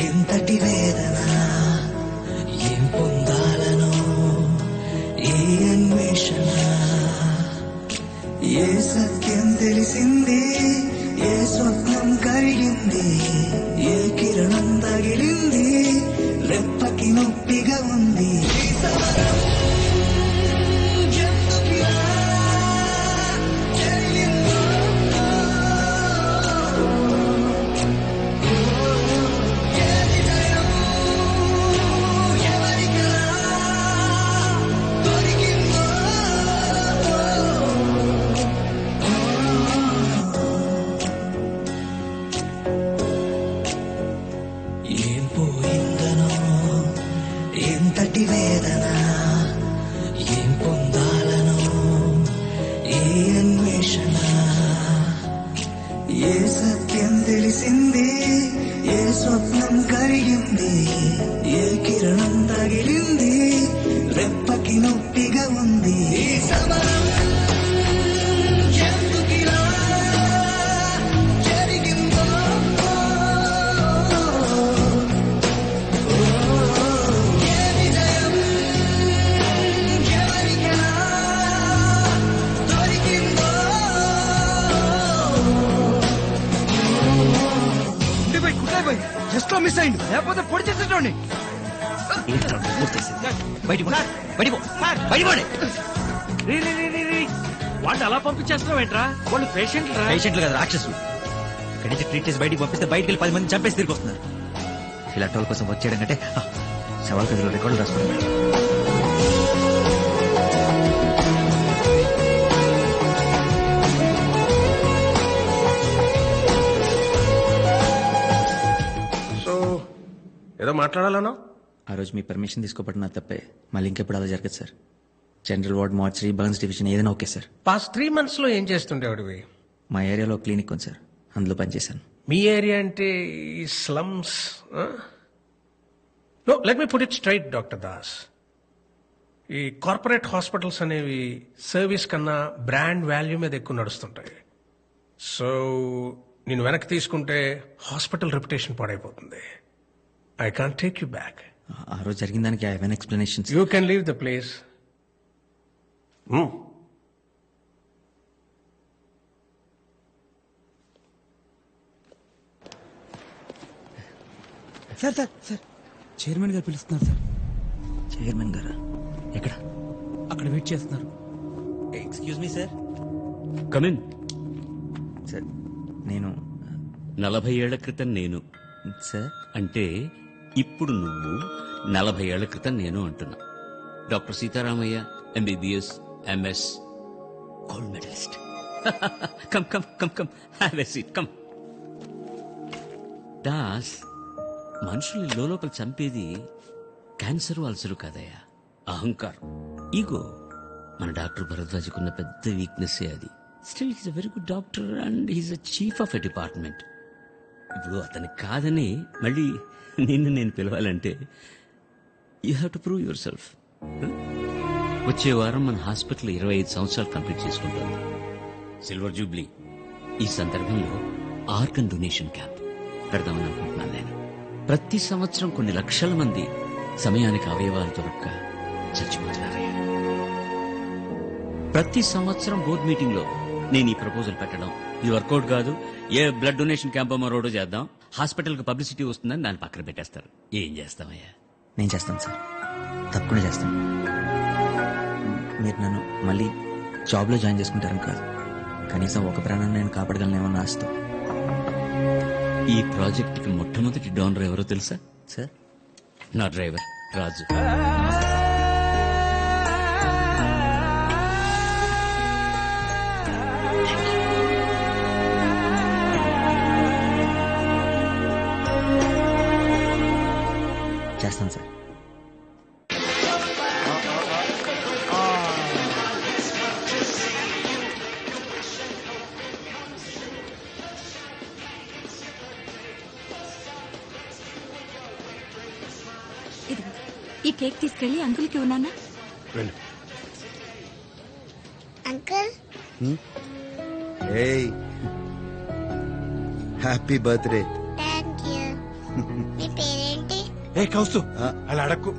ఎంతటి వేదన ఏం పొందాలనో ఏ అన్వేషణ ఏ సత్యం తెలిసింది ఏ స్వప్నం కలిగింది ఏ కిరణం తగిలింది రెప్పకి నొప్పిగా ఉంది ఏం పోయిందనో ఎంతటి వేదన ఏం పొందాలనో ఏ అన్వేషణ ఏ సత్యం తెలిసింది ఏ స్వప్నం కలిగింది ఏ కిరణం తగిలింది రెప్పకి నొప్పిగా ఉంది ఈ సమరం ఎందుకిలా జరిగిందో ఏ విజయం ఎవరికైనా దొరికిందో జస్ట్ లో మిస్ అయింది లేకపోతే పొడి చేసేటోండి వాళ్ళు అలా పంపించేస్తున్నావు ఏంట్రా వాళ్ళు పేషెంట్లు కదా రాక్షసులు. ఇక్కడి నుంచి ట్రీట్ చేసి బయటికి పంపిస్తే బయటికి వెళ్ళి 10 మంది చంపేసి తిరిగి వస్తున్నారు. ఇలాంటి వాళ్ళ కోసం వచ్చేయడం కంటే సవాల్ గదిలో రికార్డులు రాసుకున్నాడు. సో ఏదో మాట్లాడాలన్నా? ఆ రోజు మీ పర్మిషన్ తీసుకోబట్టి నా తప్పే. మళ్ళీ ఇంకెప్పుడు అలా జరగదు sir. General ward, mortuary, burns division ఏదైనా ఓకే సార్. పాస్ట్ 3 months లో ఏం చేస్తుండేవాడివి? మా ఏరియాలో క్లినిక్ ఉంది సార్, అందులో పనిచేశాను. మీ ఏరియా అంటే ఈ slums? No, let me put it straight doctor Das. ఈ కార్పొరేట్ హాస్పిటల్స్ అనేవి సర్వీస్ కన్నా బ్రాండ్ వాల్యూ మీద ఎక్కువ నడుస్తుంటాయి. సో నేను వెనక్కి తీసుకుంటే హాస్పిటల్ రెప్యుటేషన్ పాడైపోతుంది. I can't take you back. ఆ రోజు జరిగిన దానికి I have an explanation. You can leave the place. Sir sir sir chairman గారు పిలుస్తున్నారు సార్. చైర్మన్ గారా? ఎక్కడ? అక్కడ వెయిట్ చేస్తున్నారు. Excuse me sir. Come in. Sir నేను 40 ఏళ్ల క్రితం నేను సార్ అంటే ఇప్పుడు నువ్వు 40 ఏళ్ల క్రితం నేను అంటున్నా. Doctor Sitaramayya, MBBS, MS, gold medalist. Come come come come, have a seat, come. Das, మనుషుల్ని లోపల చంపేది క్యాన్సర్, అల్సరు కాదయ్యా, అహంకారం, ఈగో. మన డాక్టర్ భరద్వాజ్కున్న పెద్ద వీక్నెస్ అది. Still he's a very good doctor and he's a chief of a department. ఇప్పుడు అతని కాదని మళ్ళీ నిన్ను నేను పిలవాలంటే you have to prove yourself. వచ్చే వారం మన హాస్పిటల్ 25 సంవత్సరాలు కంప్లీట్ చేసుకుంటుంది. Silver jubilee. ఈ సందర్భంలో ఆర్గన్ డొనేషన్ క్యాంప్ పెడదామని అనుకుంటున్నాను నేను. ప్రతి సంవత్సరం కొన్ని లక్షల మంది సమయానికి అవయవాలు దొరక్క చచ్చిపోతున్నారయ్యా. ప్రతి సంవత్సరం బోర్డు మీటింగ్ లో నేను ఈ ప్రపోజల్ పెట్టడం, ఇది వర్కౌట్ కాదు, ఏ బ్లడ్ డొనేషన్ క్యాంప్ మరోడో చేద్దాం, హాస్పిటల్ కి పబ్లిసిటీ వస్తుందని దాన్ని పక్కన పెట్టేస్తారు. ఏం చేస్తామయ్యా? నేను చేస్తాను సార్, తప్పకుండా చేస్తాను. మీరు నన్ను మళ్ళీ జాబ్లో జాయిన్ చేసుకుంటారని కాదు, కనీసం ఒక ప్రాణాన్ని నేను కాపాడగలనేమన్న ఆశతో. ఈ ప్రాజెక్ట్ కి మొట్టమొదటి డోనర్ ఎవరో తెలుసా? సార్, నా డ్రైవర్ రాజు. చేస్తాను సార్. ఈ కేక్ తీసుకెళ్లి అంకుల్కి ఉన్నానా? వెళ్ళు. అంకుల్ ఏయ్ హ్యాపీ బర్త్డే. Thank you. మీ పేరేంటి? ఏ కౌస్తు అలా అడక్కు.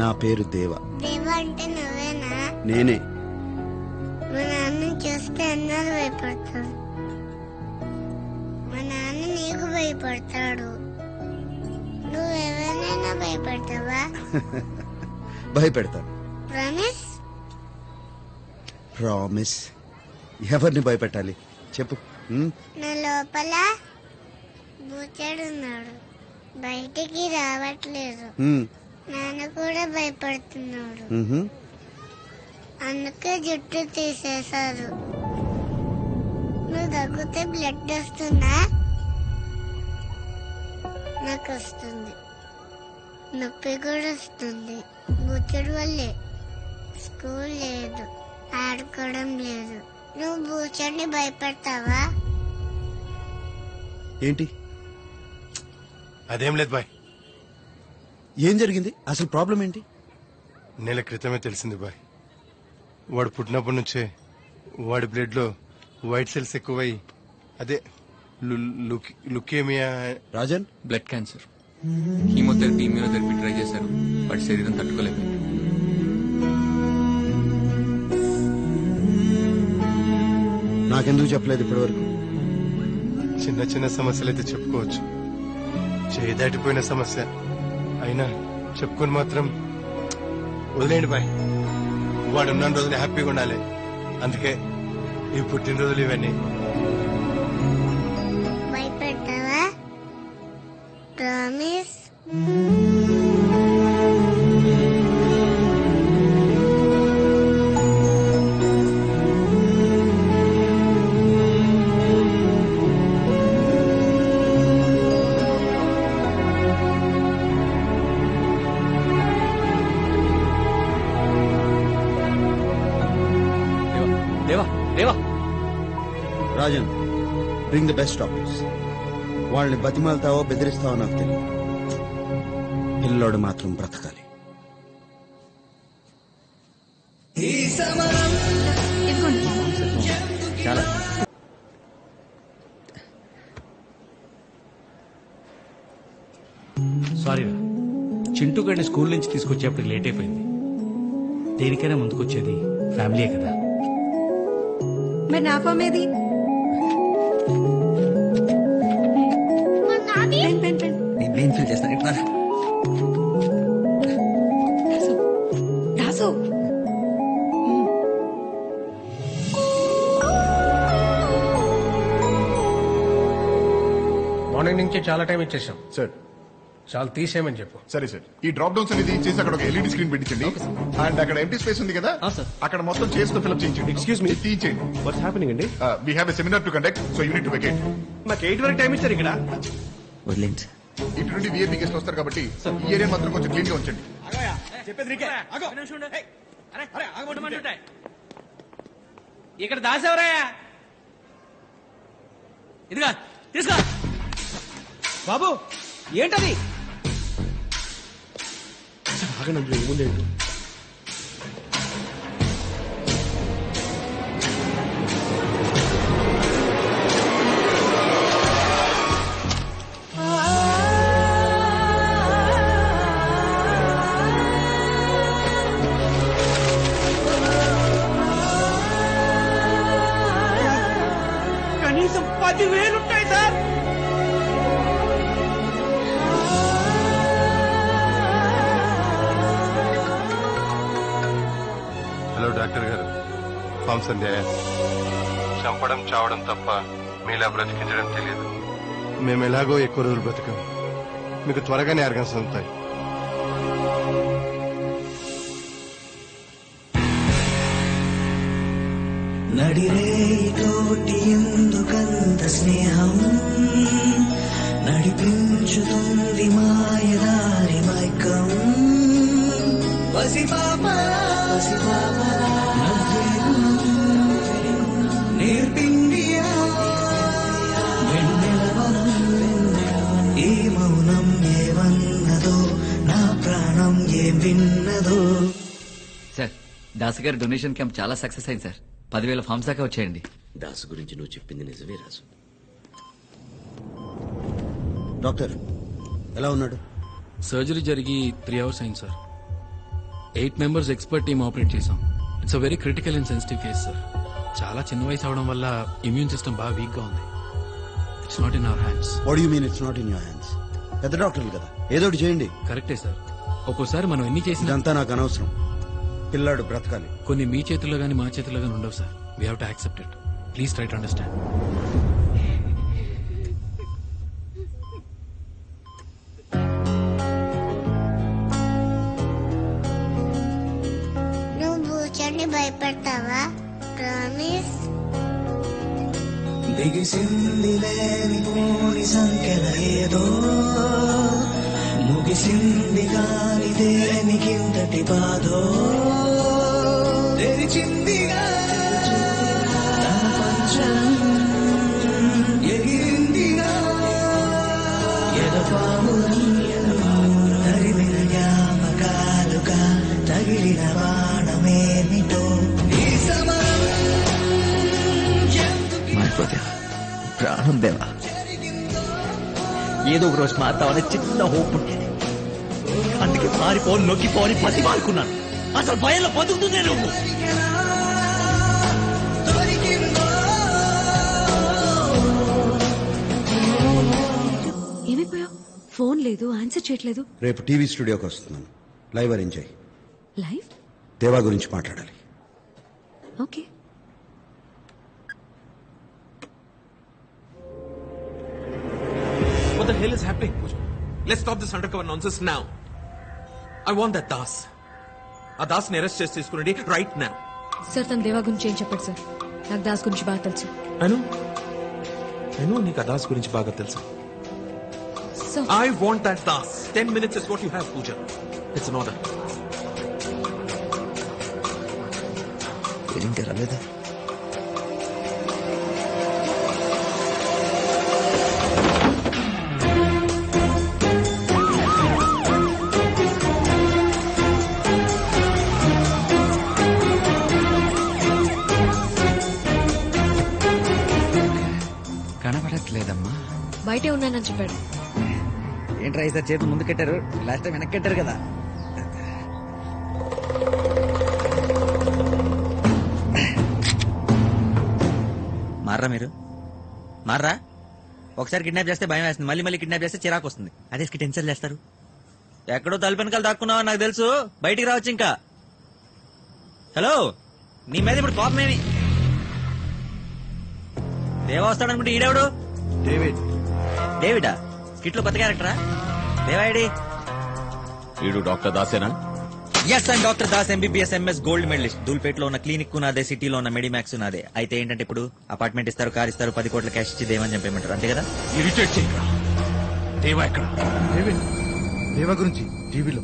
నా పేరు దేవ. దేవ అంటే నువ్వేనా? నేనే. మా నాన్న చూస్తే అందరూ భయపడతారు. మా నాన్న నీకు భయపడతాడు. నువ్వు ఎవరినైనా భయపడతావా? భయపెడతాను. ప్రామిస్? ప్రామిస్. ఎవరిని భయపెట్టాలి చెప్పు. నా లోపల బూచాడున్నాడు, బయటికి రావట్లేదు. నాన్న కూడా భయపడుతున్నాడు, అందుకే జుట్టు తీసేశారు. నువ్వు దగ్గుతే బ్లడ్ వస్తుందా? నాకు వస్తుంది, నొప్పి కూడా వస్తుంది. బూచుడు వల్లే. స్కూల్ లేదు, ఆడుకోవడం లేదు. నువ్వు బూచడిని భయపడతావా? ఏంటి? అదేం లేదు బాయ్. ఏం జరిగింది అసలు? ప్రాబ్లం ఏంటి? నెల క్రితమే తెలిసింది బాయ్. వాడు పుట్టినప్పటి నుంచే వాడి బ్లడ్ లో వైట్ సెల్స్ ఎక్కువై అదే leukaemia. Rajan, blood cancer. Chemotherapy, immunotherapy try చేశారు. వాడి శరీరం తట్టుకోలేదు. నాకెందుకు చెప్పలేదు ఇప్పటి వరకు? చిన్న చిన్న సమస్యలు అయితే చెప్పుకోవచ్చు, చేయి దాటిపోయిన సమస్య అయినా చెప్పుకొని మాత్రం వదిలేండి బాయ్. వాడు ఉన్న రోజులు హ్యాపీగా ఉండాలి, అందుకే ఈ పుట్టినరోజులు ఇవన్నీ. భయపడతావా? ప్రామిస్? దేవా దేవా, Rajan, bring the best doctors. వాళ్ళని బతిమాలతావో బెదిరిస్తావో నాకు తెలియదు. పిల్లోడు మాత్రం బ్రతకాలి. ఇదిగోండి. చాలా సారీ రా, చింటూ గారిని స్కూల్ నుంచి తీసుకొచ్చేప్పుడు లేట్ అయిపోయింది. దేనికైనా ముందుకొచ్చేది ఫ్యామిలీయే కదా. మరి నా ఫామ్ ఏది? Pen, pen, pen. నేను మెయిన్ ఫీల్ చేస్తాను. ఇట్లా దాసు, దాసు. మార్నింగ్ నుంచి చాలా టైం ఇచ్చేసాం సార్. చాలా తీసేయమని చెప్పు. సరే సార్, ఈ డ్రాప్ డౌన్స్ అనేది చేసి అక్కడ ఒక ఎల్ఈడి స్క్రీన్ పెట్టించండి. అండ్ అక్కడ ఎంటీ స్పేస్ ఉంది కదా, అక్కడ మొత్తం చైర్స్ తో ఫిల్అప్ చేయించండి. ఎక్స్క్యూజ్ మీ, తీయించండి. వాట్స్ హ్యాపెనింగ్ అండి? We have a seminar to conduct, so you need to vacate. నాకు 8 వరకు టైం ఇచ్చారు ఇక్కడ. వదిలేండి సార్. ఇటు నుండి విఐపీ గెస్ట్ వస్తారు కాబట్టి ఈ ఏరియా మాత్రం కొంచెం క్లీన్ గా ఉంచండి. ఇక్కడ దాసేవరాయా? ఇదిగా తీసుకో బాబు. ఏంటది? ఆగనండి, ఏముందేంటి? కనీసం 10,000 ఉంటాయి సార్. హలో డాక్టర్ గారు, ఫామ్ సంధ్య. చంపడం చావడం తప్ప మీలా బ్రతికించడం తెలియదు. మేము ఎలాగో ఎక్కువ రోజులు బ్రతకం, మీకు త్వరగానే ఆర్గన్స్ అందుతాయి. నడిరేతోటి ఎందుకంత స్నేహం నడిపించుతుంది మాయదారి మైకం పసిపాపలా నవ్వే నేర్పింది వెన్నెలవనం ఈ మౌనం ఏవన్నదా ఏం విన్నదో. సార్ దాస్ గారి డొనేషన్ క్యాంప్ చాలా సక్సెస్ అయింది సార్. 10,000 ఫామ్స్ దాకా వచ్చాయండి. దాసు గురించి నువ్వు చెప్పింది నిజమే రాజు. డాక్టర్ ఎలా ఉన్నాడు? సర్జరీ జరిగి 3 hours అయింది sir. 8 members expert team operate చేశాం. It's a very critical and sensitive case sir. చాలా చిన్న వయసు అవడం వల్ల ఇమ్యూన్ సిస్టమ్ బాగా వీక్ గా ఉంది. It's not in our hands. What you mean it's not in your hands? పెద్ద డాక్టర్లు కదా, ఏదో ఒకటి చేయండి. కరెక్టే సార్. ఒక్కోసారి మనం ఎన్ని చేసినా ఇదంతా నాకు అనవసరం. పిల్లాడు బ్రతకాలి. కొన్ని మీ చేతుల్లో గానీ మా చేతుల్లో గానీ ఉండవు sir. We have to accept it. Please try to understand. నువ్వు బూచర్ని భయపెడతావా? ప్రామిస్. బిగిసింది లేనిపోని సంఖ్యల ఏదో, ముగిసింది కాని దేనికింతటి బాధో, తెరిచిందిగా తన పంచం, ఎగిరిందిగా ఎదపామురం, తరిమిన జ్ఞాపకాలుగా తగిలిన బాణమేమిటో ఈ సమరం. ప్రాణం దేవా, ఏదో ఒక రోజు మారుతావని చిన్న హోప్ ఉండేది. అందుకే మారిపోని నొక్కిపోని పది మారుకున్నాను. అసలు భయంలో బతుకుతుందే నువ్వు. ఏమైపోయావు? ఫోన్ లేదు, ఆన్సర్ చేయట్లేదు. రేపు టీవీ స్టూడియోకి వస్తున్నాను. లైవ్ అరేంజ్ అయ్యి. లైవ్? దేవా గురించి మాట్లాడాలి. Okay. What the hell is happening, Pooja? Let's stop this undercover nonsense now. I want that Das. ఆ దాస్ ని అరెస్ట్ చేసి తీసుకురండి రైట్ నౌ. సార్ తన దేవా గురించి ఏం చెప్పాడు సార్? నాకు దాస్ గురించి బాగా తెలుసు. నేను నీకు ఆ దాస్ గురించి బాగా తెలుసు. I want that Das. 10 minutes is what you have, Pooja. It's an order. ఏంటి రాలేదా? కనబడట్లేదమ్మా. బయటే ఉన్నానని చెప్పాడు. ఏంట్రా ఈసారి చేతులు ముందు కట్టారు, లాస్ట్ టైం వెనక్కి కట్టారు కదా. మార్రా మీరు, మార్రా. ఒకసారి కిడ్నాప్ చేస్తే భయం వేస్తుంది, మళ్ళీ మళ్ళీ కిడ్నాప్ చేస్తే చిరాకు వస్తుంది. అదే టెన్షన్ చేస్తారు. ఎక్కడో తలుపెనకాల దాక్కున్నావని నాకు తెలుసు, బయటికి రావచ్చు ఇంకా. హలో, నీ మీద ఇప్పుడు కోపమేమి? దేవా వస్తాడనుకుంటే ఈడెవడు? డేవిడా? స్కిట్ లో కొత్త క్యారెక్టరా? దేవాడి వీడు డాక్టర్ దాసేనా? Yes, and doctor Das MBBS MS gold medalist. దూల్పేటలో ఉన్న క్లినిక్ నాదే, సిటీలో ఉన్న మెడిమాక్స్ నాదే. అయితే ఏంటంటే ఇప్పుడు అపార్ట్మెంట్ ఇస్తారు, కార్ ఇస్తారు, 10 కోట్ల క్యాష్ ఇచ్చి దేవని చంపేయమంటారు, అంతే కదా? ఇరిటేట్ చేయరా. దేవా ఎక్కడ? దేవా గురించి టీవీలో